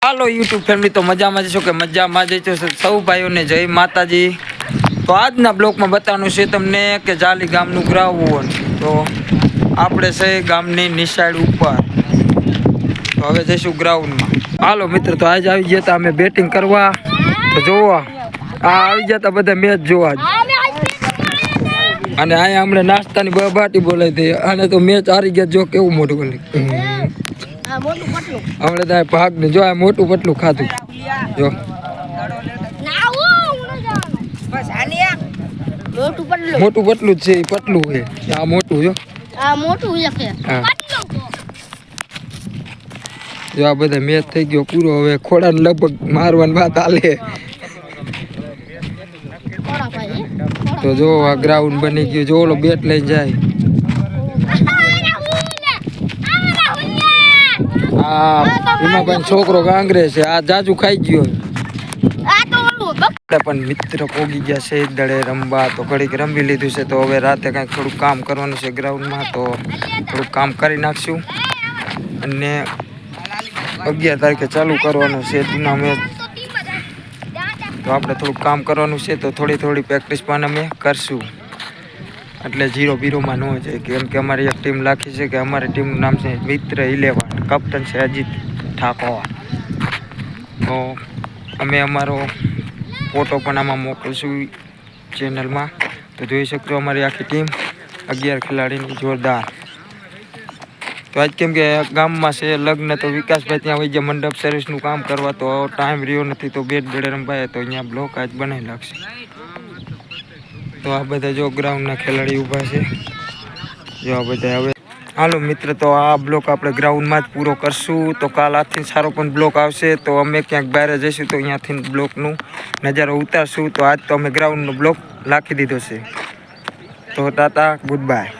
હાલો YouTube family, તો મજામાં જશો કે મજામાં જ છો સૌ ભાઈઓને જય માતાજી। તો આજના બ્લોકમાં બતાવવાનું છે તમને કે જાલી ગામનું ગ્રાઉન્ડ। તો આપણે છે ગામની નિશાળ ઉપર, તો હવે જઈશું ગ્રાઉન્ડમાં। હાલો મિત્ર, તો આજ આવી ગયા હતા અમે બેટિંગ કરવા। તો જોવા આવી ગયા હતા બધા મેચ જોવા, અને અહીંયા હમણાં નાસ્તાની બાટી બોલાવી હતી, અને તો મેચ હારી ગયા। જો કેવું મોટું બોલી હમણાં તો ભાગ ને જો આ મોટું પટલું ખાધું જો મોટું પટલું જ છે, પટલું છે આ મોટું જો જો આ બધા મેચ થઈ ગયો પૂરો। હવે ખોડાને લગભગ મારવાની વાત હાલે। તો જો આ ગ્રાઉન્ડ બની ગયું, જો ઓલો બેટ લઈને જાય। હા એમાં પણ છોકરો કાંગરે છે, આ જાજુ ખાઈ ગયો। પણ મિત્ર પોગી ગયા છે દડે રમવા, તો ઘડીક રમી લીધું છે। તો હવે રાતે કંઈક થોડુંક કામ કરવાનું છે ગ્રાઉન્ડમાં, તો થોડુંક કામ કરી નાખશું અને 11 તારીખે ચાલુ કરવાનું છે જૂના મેચ। તો આપણે થોડુંક કામ કરવાનું છે, તો થોડી પ્રેક્ટિસ પણ અમે કરશું, એટલે 0-0માં ન જાય। કેમ કે અમારી એક ટીમ રાખી છે કે અમારી ટીમનું નામ છે મિત્ર 11, કપ્તાન છે અજીત ઠાકોર। તો અમે અમારો ફોટો પણ આમાં મોકલશું ચેનલમાં, તો જોઈ શકશો અમારી આખી ટીમ 11 ખેલાડીની જોરદાર। તો આજ કેમ કે ગામમાં છે લગ્ન, તો વિકાસભાઈ ત્યાં વહી ગયા મંડપ સર્વિસનું કામ કરવા, તો ટાઈમ રહ્યો નથી, તો બેટ દડે રમવાય, તો અહીંયા બ્લોક આજ બનાવી લાગશે। તો આ બધા જો ગ્રાઉન્ડના ખેલાડી ઊભા છે, જો આ બધા। હવે હાલો મિત્ર, તો આ બ્લોક આપણે ગ્રાઉન્ડમાં જ પૂરો કરશું। તો કાલ આજથી સારો પણ બ્લોક આવશે, તો અમે ક્યાંક બહાર જઈશું, તો અહીંયાથી બ્લોકનું નજારો ઉતારશું। તો આજ તો અમે ગ્રાઉન્ડનો બ્લોક રાખી દીધો છે, તો ટાટા ગુડ બાય।